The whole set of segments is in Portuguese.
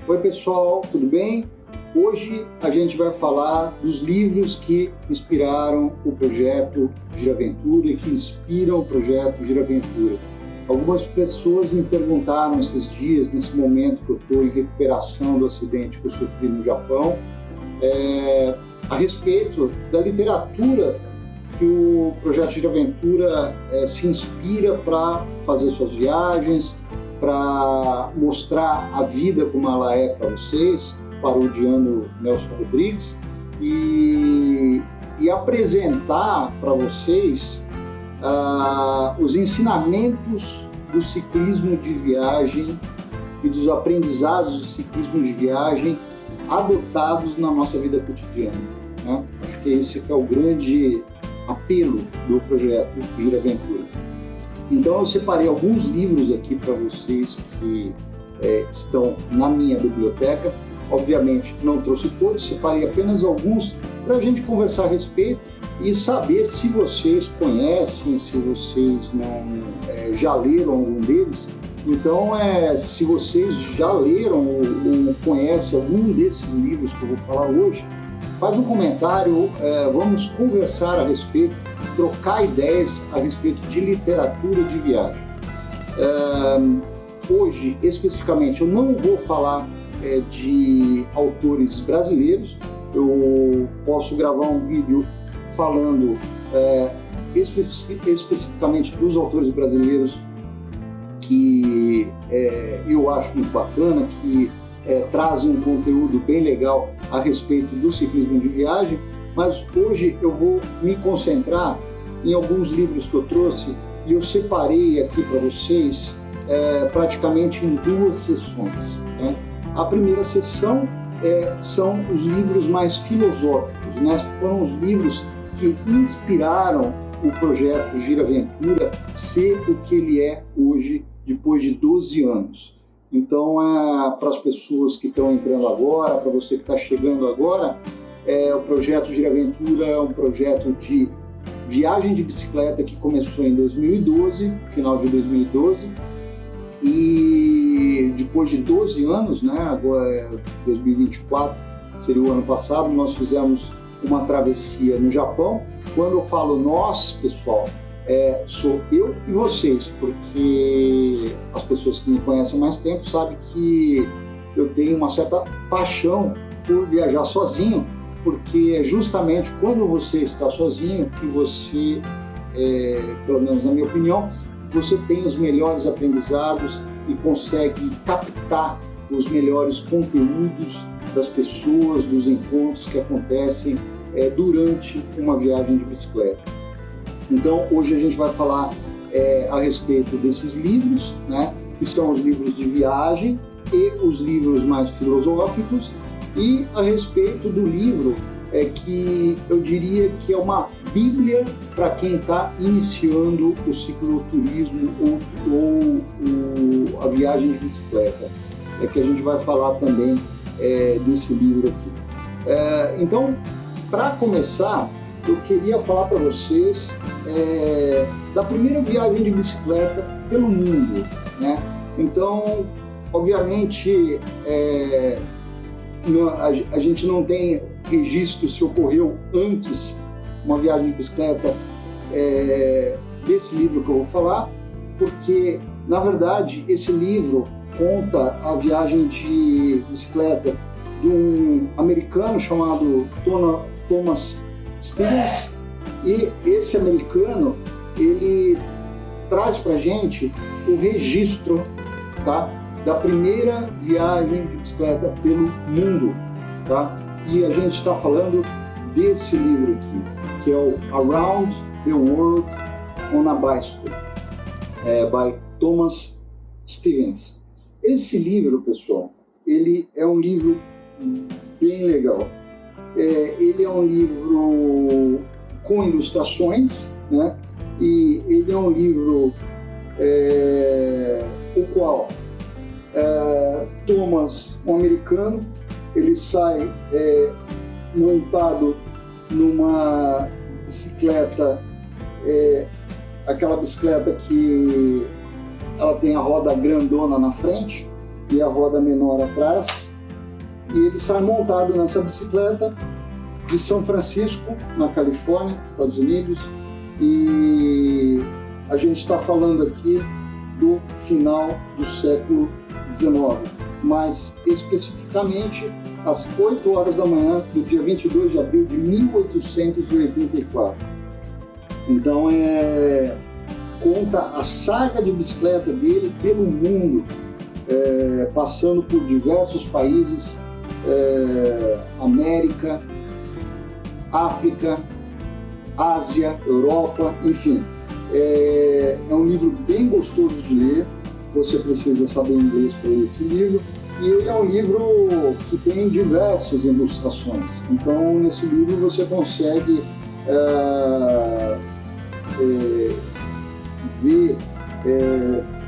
Oi pessoal, tudo bem? Hoje a gente vai falar dos livros que inspiraram o projeto Giraventura e que inspiram o projeto Giraventura. Algumas pessoas me perguntaram esses dias, nesse momento que eu estou em recuperação do acidente que eu sofri no Japão, a respeito da literatura que o projeto Giraventura se inspira para fazer suas viagens, para mostrar a vida como ela é para vocês, parodiando Nelson Rodrigues, e apresentar para vocês os ensinamentos do ciclismo de viagem e dos aprendizados do ciclismo de viagem adotados na nossa vida cotidiana, né? Acho que esse é o grande apelo do projeto Giraventura. Então eu separei alguns livros aqui para vocês que estão na minha biblioteca. Obviamente não trouxe todos, separei apenas alguns para a gente conversar a respeito e saber se vocês conhecem, se vocês já leram algum deles. Então, se vocês já leram ou conhecem algum desses livros que eu vou falar hoje, faz um comentário, vamos conversar a respeito, trocar ideias a respeito de literatura de viagem. Hoje, especificamente, eu não vou falar de autores brasileiros. Eu posso gravar um vídeo falando especificamente dos autores brasileiros que eu acho muito bacana, que trazem um conteúdo bem legal a respeito do ciclismo de viagem, mas hoje eu vou me concentrar em alguns livros que eu trouxe e eu separei aqui para vocês praticamente em duas sessões, né? A primeira sessão são os livros mais filosóficos, né? Foram os livros que inspiraram o projeto Giraventura ser o que ele é hoje, depois de 12 anos. Então, para as pessoas que estão entrando agora, para você que está chegando agora, o projeto Giraventura é um projeto de viagem de bicicleta que começou em 2012, final de 2012, e depois de 12 anos, né, agora 2024, seria o ano passado, nós fizemos uma travessia no Japão. Quando eu falo nós, pessoal, sou eu e vocês, porque as pessoas que me conhecem há mais tempo sabem que eu tenho uma certa paixão por viajar sozinho, porque é justamente quando você está sozinho que você, pelo menos na minha opinião, você tem os melhores aprendizados e consegue captar os melhores conteúdos das pessoas, dos encontros que acontecem durante uma viagem de bicicleta. Então, hoje a gente vai falar a respeito desses livros, né, que são os livros de viagem e os livros mais filosóficos, e a respeito do livro que eu diria que é uma bíblia para quem está iniciando o cicloturismo ou a viagem de bicicleta, que a gente vai falar também desse livro aqui. Então, para começar, eu queria falar para vocês da primeira viagem de bicicleta pelo mundo, né? Então, obviamente, a gente não tem registro se ocorreu antes uma viagem de bicicleta desse livro que eu vou falar, porque, na verdade, esse livro conta a viagem de bicicleta de um americano chamado Thomas Stevens, e esse americano, ele traz pra gente o registro, tá, da primeira viagem de bicicleta pelo mundo, tá? E a gente está falando desse livro aqui, que é o Around the World on a Bicycle, by Thomas Stevens. Esse livro, pessoal, ele é um livro bem legal. Ele é um livro com ilustrações, né? E ele é um livro o qual Thomas, um americano, ele sai montado numa bicicleta, aquela bicicleta que ela tem a roda grandona na frente e a roda menor atrás, e ele sai montado nessa bicicleta de São Francisco, na Califórnia, Estados Unidos, e a gente está falando aqui do final do século XIX, mas especificamente às 8 horas da manhã do dia 22 de abril de 1884. Então, conta a saga de bicicleta dele pelo mundo, passando por diversos países, América, África, Ásia, Europa, enfim. É um livro bem gostoso de ler, você precisa saber inglês para ler esse livro, e ele é um livro que tem diversas ilustrações. Então, nesse livro você consegue ver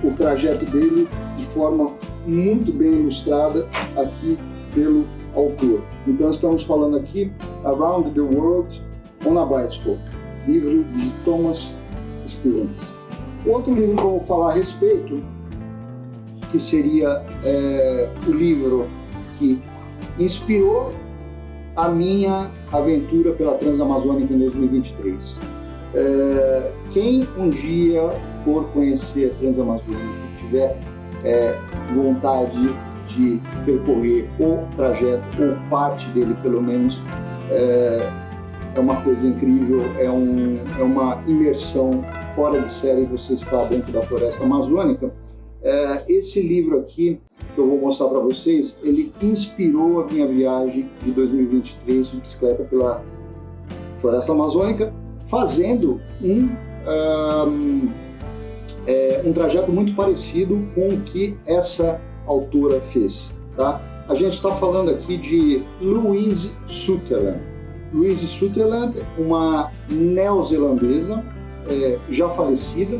o trajeto dele de forma muito bem ilustrada aqui pelo autor. Então, estamos falando aqui Around the World on a Bicycle, livro de Thomas Stevens. Outro livro que eu vou falar a respeito, que seria o livro que inspirou a minha aventura pela Transamazônica em 2023. Quem um dia for conhecer a Transamazônica, tiver vontade de percorrer o trajeto, ou parte dele pelo menos, é uma coisa incrível, é uma imersão fora de série você estar dentro da floresta amazônica. Esse livro aqui, que eu vou mostrar para vocês, ele inspirou a minha viagem de 2023 de bicicleta pela floresta amazônica, fazendo um trajeto muito parecido com o que essa autora fez. Tá? A gente está falando aqui de Louise Sutherland. Louise Sutherland, uma neozelandesa, já falecida,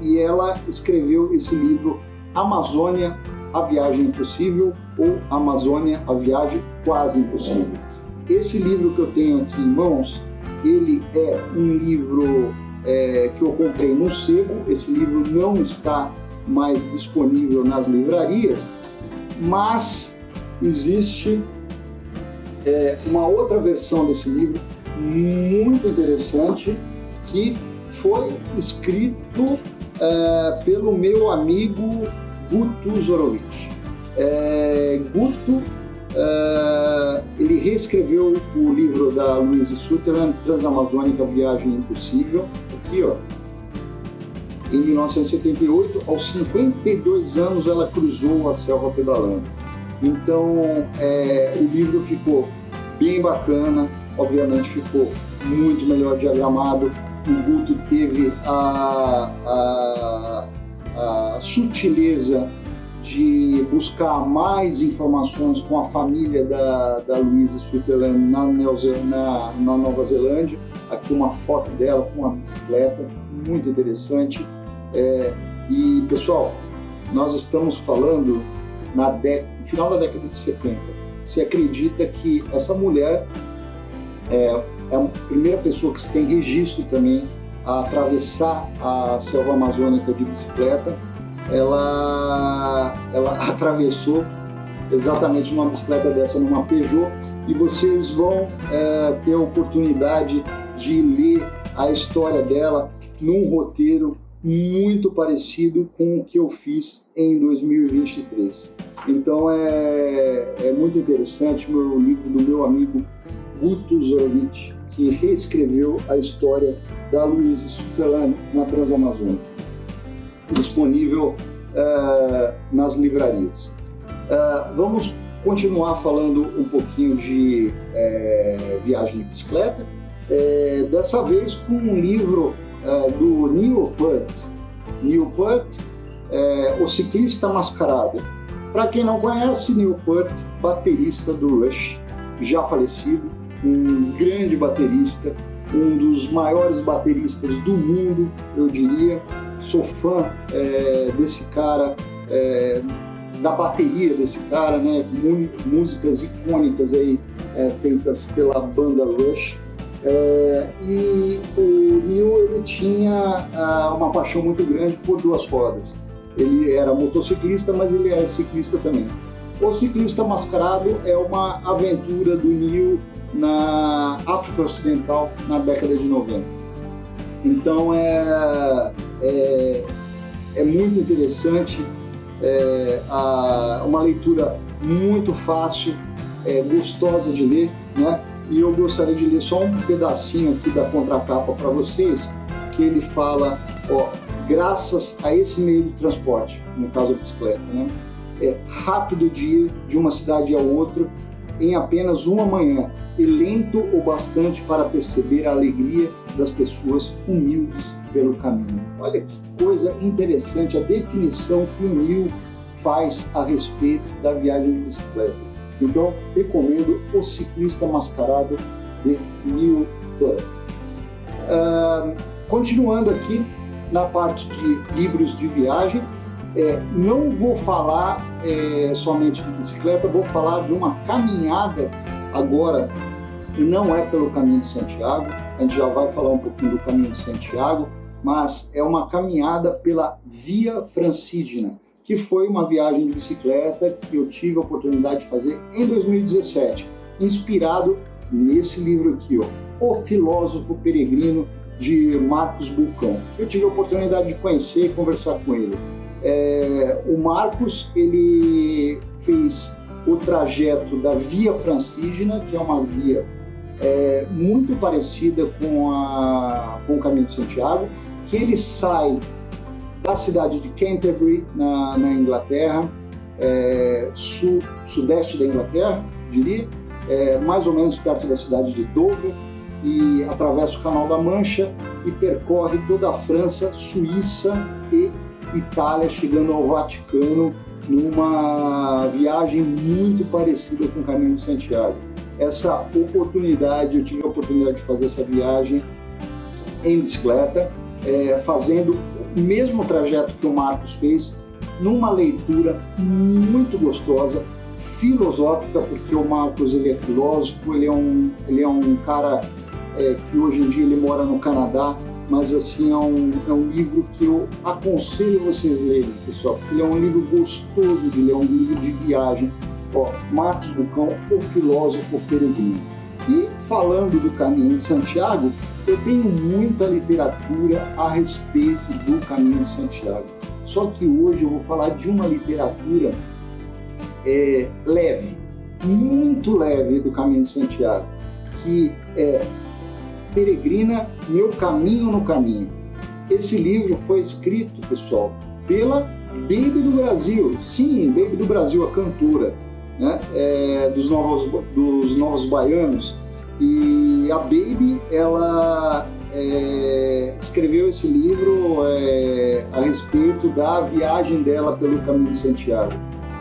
e ela escreveu esse livro Amazônia, a Viagem Impossível, ou Amazônia, a Viagem Quase Impossível. Esse livro que eu tenho aqui em mãos, ele é um livro que eu comprei no sebo. Esse livro não está mais disponível nas livrarias, mas existe uma outra versão desse livro muito interessante, que foi escrito pelo meu amigo Guto Zorovic. Guto, ele reescreveu o livro da Louise Sutherland, Transamazônica, Viagem Impossível, aqui ó, em 1978, aos 52 anos ela cruzou a selva pedalando. Então o livro ficou bem bacana, obviamente ficou muito melhor diagramado. O Guto teve a sutileza de buscar mais informações com a família da Louise Sutherland na Nova Zelândia. Aqui uma foto dela com uma bicicleta, muito interessante. E pessoal, nós estamos falando no final da década de 70. Se acredita que essa mulher é a primeira pessoa que se tem registro também a atravessar a selva amazônica de bicicleta. Ela atravessou exatamente numa bicicleta dessa, numa Peugeot, e vocês vão ter a oportunidade de ler a história dela num roteiro muito parecido com o que eu fiz em 2023. Então é muito interessante o livro do meu amigo Guto Zorovic, que reescreveu a história da Louise Sutherland na Transamazônica, disponível nas livrarias. Vamos continuar falando um pouquinho de viagem de bicicleta, dessa vez com um livro do Neil Peart. Neil Peart, O Ciclista Mascarado. Para quem não conhece, Neil Peart, baterista do Rush, já falecido, um grande baterista, um dos maiores bateristas do mundo, eu diria. Sou fã desse cara, da bateria desse cara, né? Músicas icônicas aí, feitas pela banda Rush. E o Neil, ele tinha uma paixão muito grande por duas rodas. Ele era motociclista, mas ele era ciclista também. O Ciclista Mascarado é uma aventura do Neil na África Ocidental na década de 90. Então é muito interessante, uma leitura muito fácil, gostosa de ler, né? E eu gostaria de ler só um pedacinho aqui da contracapa para vocês, que ele fala, graças a esse meio de transporte, no caso a bicicleta, né? É rápido de ir de uma cidade a outra em apenas uma manhã e lento o bastante para perceber a alegria das pessoas humildes pelo caminho. Olha que coisa interessante a definição que o Neil faz a respeito da viagem de bicicleta. Então, recomendo O Ciclista Mascarado, de Neil Tutt. Continuando aqui na parte de livros de viagem, não vou falar somente de bicicleta, vou falar de uma caminhada agora, e não é pelo Caminho de Santiago, a gente já vai falar um pouquinho do Caminho de Santiago, mas é uma caminhada pela Via Francígena, que foi uma viagem de bicicleta que eu tive a oportunidade de fazer em 2017, inspirado nesse livro aqui, O Filósofo Peregrino, de Marcos Bulcão. Eu tive a oportunidade de conhecer e conversar com ele. O Marcos, ele fez o trajeto da Via Francígena, que é uma via muito parecida com o Caminho de Santiago, que ele sai da cidade de Canterbury, na Inglaterra, sudeste da Inglaterra, diria, mais ou menos perto da cidade de Dover, e atravessa o Canal da Mancha e percorre toda a França, Suíça e Itália, chegando ao Vaticano, numa viagem muito parecida com o Caminho de Santiago. Essa oportunidade, eu tive a oportunidade de fazer essa viagem em bicicleta, fazendo o mesmo trajeto que o Marcos fez, numa leitura muito gostosa, filosófica, porque o Marcos, ele é filósofo, ele é um cara que hoje em dia ele mora no Canadá, mas assim é um livro que eu aconselho vocês lerem, pessoal, porque ele é um livro gostoso de ler, é um livro de viagem. Marcos Bulcão, O Filósofo Peregrino. E falando do Caminho de Santiago, eu tenho muita literatura a respeito do Caminho de Santiago. Só que hoje eu vou falar de uma literatura leve, muito leve do Caminho de Santiago, que é Peregrina, Meu Caminho no Caminho. Esse livro foi escrito, pessoal, pela Baby do Brasil. Sim, Baby do Brasil, a cantora, né? Dos Novos Baianos. E a Baby, ela escreveu esse livro a respeito da viagem dela pelo Caminho de Santiago.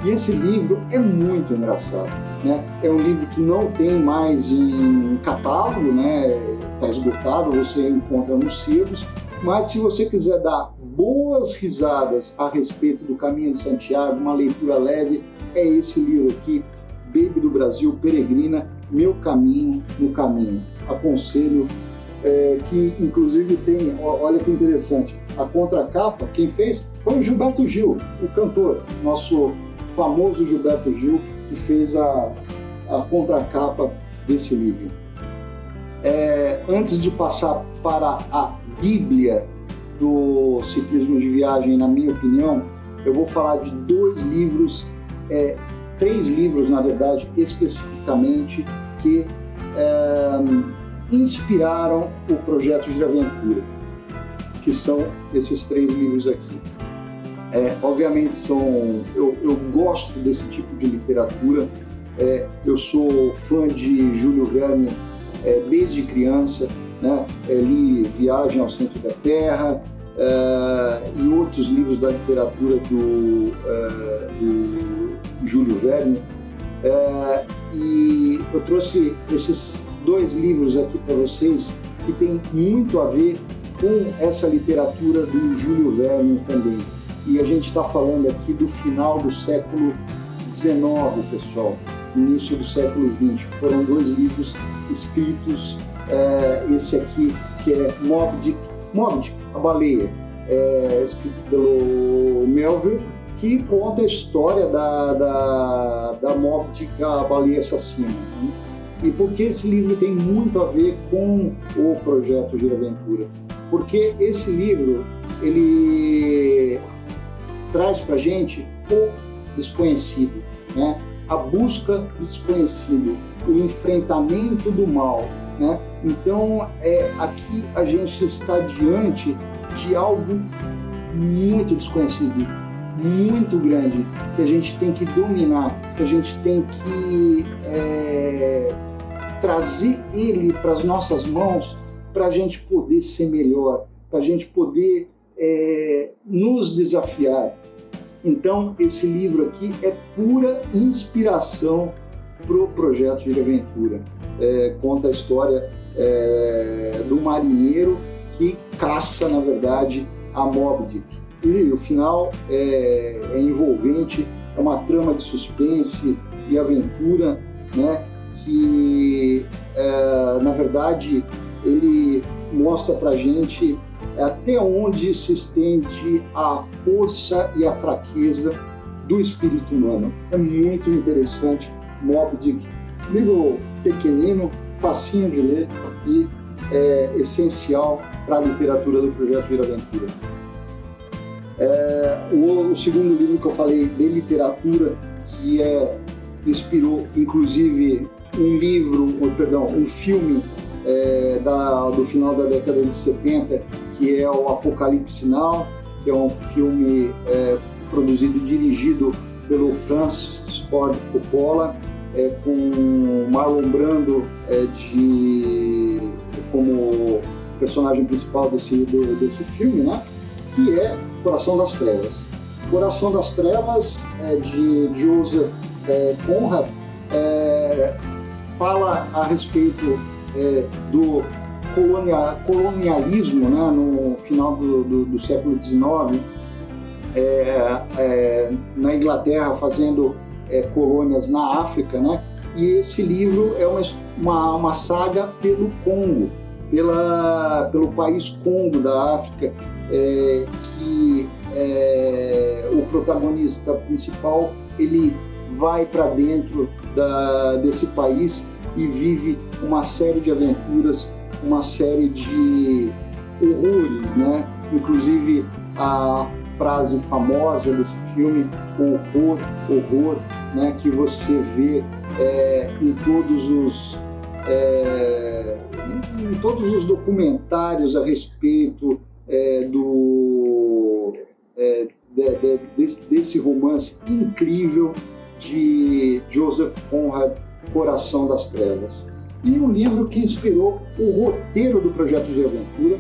E esse livro é muito engraçado, né? É um livro que não tem mais em catálogo, né? Está esgotado, você encontra nos sebos, mas se você quiser dar boas risadas a respeito do Caminho de Santiago, uma leitura leve, é esse livro aqui, Baby do Brasil, Peregrina, Meu Caminho no Caminho. Aconselho, que inclusive tem, olha que interessante, a contracapa, quem fez foi o Gilberto Gil, o cantor, nosso famoso Gilberto Gil, que fez a contracapa desse livro. Antes de passar para a Bíblia do ciclismo de viagem, na minha opinião, eu vou falar de três livros, na verdade, especificamente, que inspiraram o projeto Giraventura, que são esses três livros aqui. Obviamente eu gosto desse tipo de literatura, eu sou fã de Júlio Verne desde criança, né? Li Viagem ao Centro da Terra e outros livros da literatura do Júlio Verne, e eu trouxe esses dois livros aqui para vocês que tem muito a ver com essa literatura do Júlio Verne também. E a gente está falando aqui do final do século XIX, pessoal, início do século XX. Foram dois livros escritos, esse aqui que é Moby Dick, a baleia, escrito pelo Melville, que conta a história da Moby Dick, a baleia assassina. Né? E por que esse livro tem muito a ver com o projeto Giraventura? Porque esse livro, ele traz para a gente o desconhecido, né? A busca do desconhecido, o enfrentamento do mal, né? Então, aqui a gente está diante de algo muito desconhecido, muito grande, que a gente tem que dominar, que a gente tem que trazer ele para as nossas mãos, para a gente poder ser melhor, para a gente poder nos desafiar. Então, esse livro aqui é pura inspiração para o projeto Giraventura. Conta a história do marinheiro que caça, na verdade, a Moby Dick. E o final é envolvente, é uma trama de suspense e aventura, né? Que, na verdade, ele mostra para a gente até onde se estende a força e a fraqueza do espírito humano. É muito interessante. Moby Dick, livro pequenino, facinho de ler e essencial para a literatura do projeto Giraventura. O segundo livro que eu falei de literatura, que inspirou inclusive um filme do final da década de 70, que é o Apocalipse Now, que é um filme produzido e dirigido pelo Francis Ford Coppola, com Marlon Brando como personagem principal desse filme, né? Que é Coração das Trevas. Coração das Trevas, de Joseph Conrad, fala a respeito do colonialismo, né, no final do século XIX, na Inglaterra, fazendo colônias na África, né? E esse livro é uma saga pelo Congo, pelo país Congo da África, que o protagonista principal ele vai para dentro desse país e vive uma série de aventuras, uma série de horrores, né? Inclusive a frase famosa desse filme, horror, né? Que você vê em todos os documentários a respeito desse romance incrível de Joseph Conrad, Coração das Trevas. E o livro que inspirou o roteiro do Projeto Giraventura,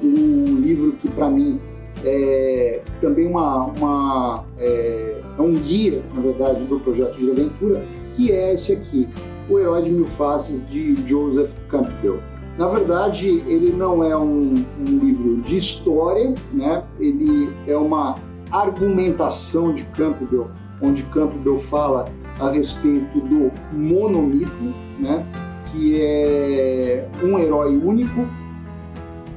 um livro que para mim é também um guia, na verdade, do Projeto Giraventura, que é esse aqui, O Herói de Mil Faces, de Joseph Campbell. Na verdade, ele não é um livro de história, né? Ele é uma argumentação de Campbell, onde Campbell fala a respeito do monomito, né? Que é um herói único.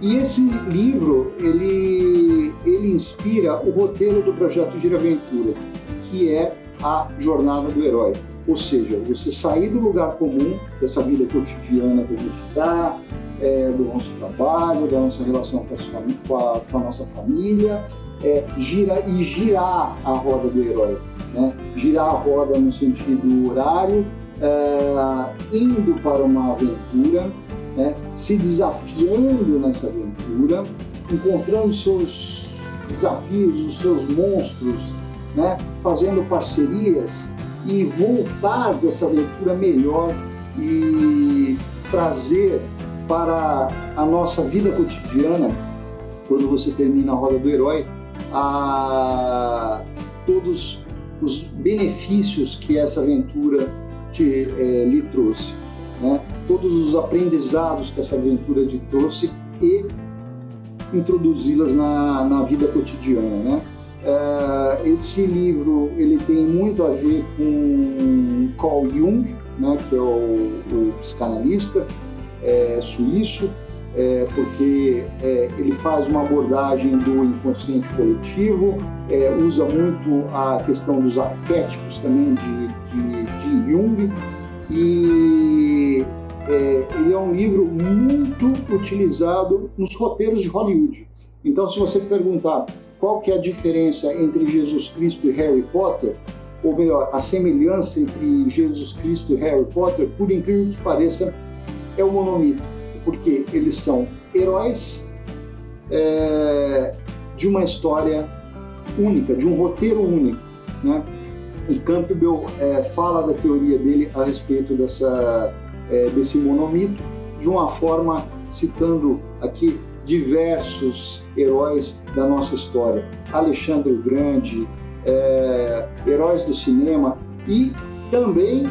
E esse livro, ele inspira o roteiro do Projeto Giraventura, que é a jornada do herói. Ou seja, você sair do lugar comum, dessa vida cotidiana que a gente está, do nosso trabalho, da nossa relação com a nossa família, girar a roda do herói, né? Girar a roda no sentido horário, indo para uma aventura, né? Se desafiando nessa aventura, encontrando os seus desafios, os seus monstros, né? Fazendo parcerias e voltar dessa aventura melhor e trazer para a nossa vida cotidiana, quando você termina a Roda do Herói, todos os benefícios que essa aventura lhe trouxe, né? Todos os aprendizados que essa aventura lhe trouxe e introduzi-las na vida cotidiana, né? Esse livro ele tem muito a ver com Carl Jung, né, que é o psicanalista suíço, porque ele faz uma abordagem do inconsciente coletivo, usa muito a questão dos arquétipos também de Jung, e ele é um livro muito utilizado nos roteiros de Hollywood. Então, se você perguntar qual que é a diferença entre Jesus Cristo e Harry Potter, ou melhor, a semelhança entre Jesus Cristo e Harry Potter, por incrível que pareça, é o monomito, porque eles são heróis de uma história única, de um roteiro único, né? E Campbell fala da teoria dele a respeito desse monomito, de uma forma citando aqui diversos heróis da nossa história. Alexandre o Grande, heróis do cinema, e também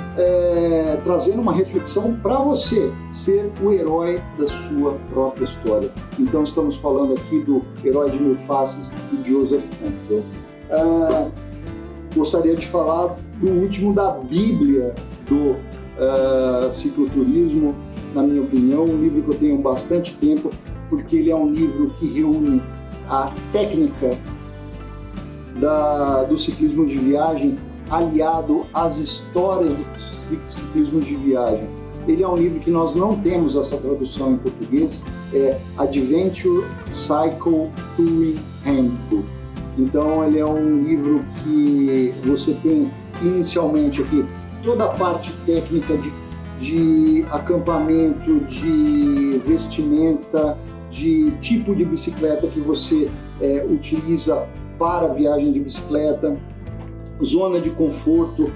trazendo uma reflexão para você ser o herói da sua própria história. Então estamos falando aqui do Herói de Mil Faces, de Joseph Campbell. Gostaria de falar do último da Bíblia do cicloturismo, na minha opinião, um livro que eu tenho bastante tempo, porque ele é um livro que reúne a técnica do ciclismo de viagem aliado às histórias do ciclismo de viagem. Ele é um livro que nós não temos essa tradução em português, é Adventure Cycle Touring Handbook. Então ele é um livro que você tem inicialmente aqui toda a parte técnica de acampamento, de vestimenta, de tipo de bicicleta que você utiliza para viagem de bicicleta, zona de conforto,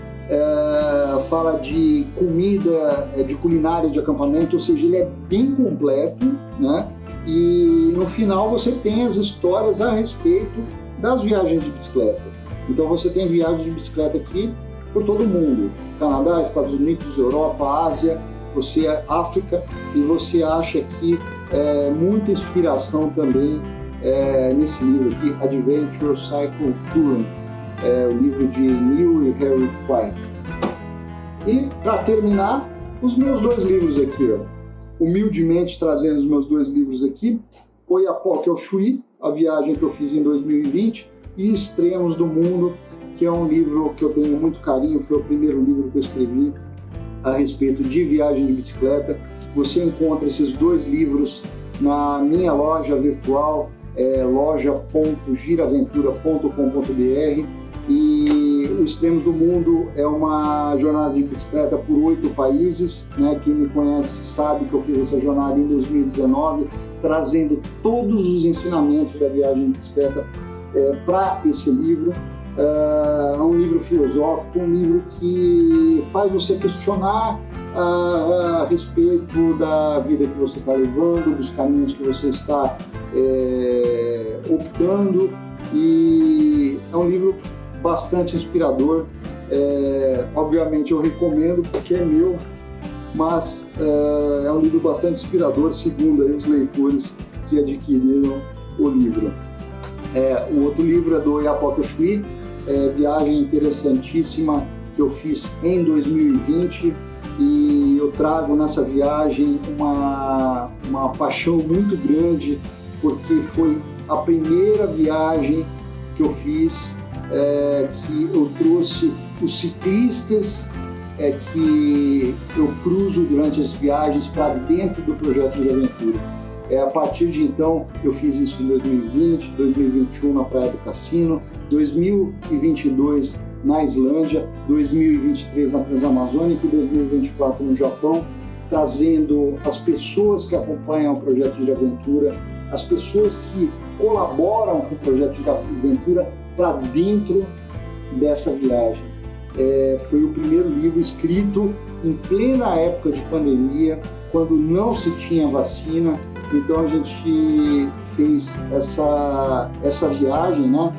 fala de comida, de culinária de acampamento, ou seja, ele é bem completo, né? E no final você tem as histórias a respeito das viagens de bicicleta. Então você tem viagens de bicicleta aqui por todo o mundo, Canadá, Estados Unidos, Europa, Ásia, África, e você acha aqui muita inspiração também nesse livro aqui, Adventure Cycle Touring, o livro de Neil e Harry White. E para terminar, os meus dois livros aqui, ó, humildemente trazendo os meus dois livros aqui, Oiapoque ao Chuí, a viagem que eu fiz em 2020, e Extremos do Mundo, que é um livro que eu tenho muito carinho, foi o primeiro livro que eu escrevi a respeito de viagem de bicicleta. Você encontra esses dois livros na minha loja virtual, loja.giraventura.com.br, e o Extremos do Mundo é uma jornada de bicicleta por 8 países, né? Quem me conhece sabe que eu fiz essa jornada em 2019, trazendo todos os ensinamentos da viagem de bicicleta para esse livro. É um livro filosófico, um livro que faz você questionar a respeito da vida que você está levando, dos caminhos que você está optando, e é um livro bastante inspirador. Obviamente eu recomendo porque é meu, mas é um livro bastante inspirador, segundo aí os leitores que adquiriram o livro. O outro livro é do Oiapoque ao Chuí, viagem interessantíssima que eu fiz em 2020, e eu trago nessa viagem uma paixão muito grande, porque foi a primeira viagem que eu fiz que eu trouxe os ciclistas que eu cruzo durante as viagens para dentro do projeto de aventura. A partir de então, eu fiz isso em 2020, 2021 na Praia do Cassino, 2022 na Islândia, 2023 na Transamazônica e 2024 no Japão, trazendo as pessoas que acompanham o projeto de aventura, as pessoas que colaboram com o projeto de aventura para dentro dessa viagem. Foi o primeiro livro escrito em plena época de pandemia, quando não se tinha vacina. Então a gente fez essa viagem, né?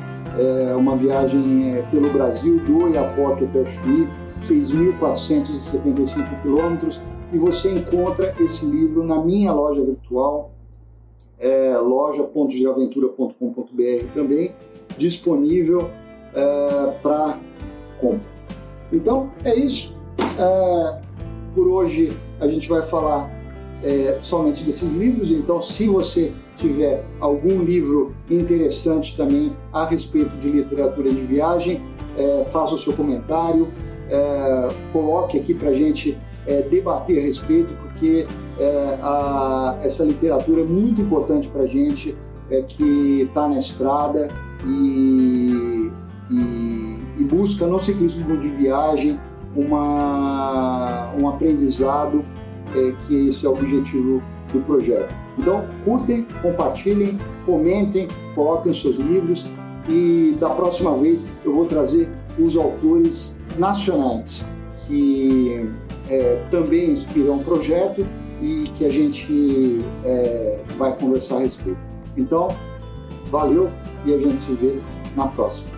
Uma viagem pelo Brasil, do Oiapoque até o Chuí, 6.475 quilômetros, e você encontra esse livro na minha loja virtual, loja.giraventura.com.br, também disponível para compra. Então é isso. Por hoje a gente vai falar somente desses livros. Então, se você tiver algum livro interessante também a respeito de literatura de viagem, faça o seu comentário, coloque aqui para a gente debater a respeito, porque essa literatura é muito importante para a gente que está na estrada e busca no ciclismo de viagem um aprendizado, que esse é o objetivo do projeto. Então, curtem, compartilhem, comentem, coloquem seus livros, e da próxima vez eu vou trazer os autores nacionais que também inspiram o projeto e que a gente vai conversar a respeito. Então, valeu e a gente se vê na próxima.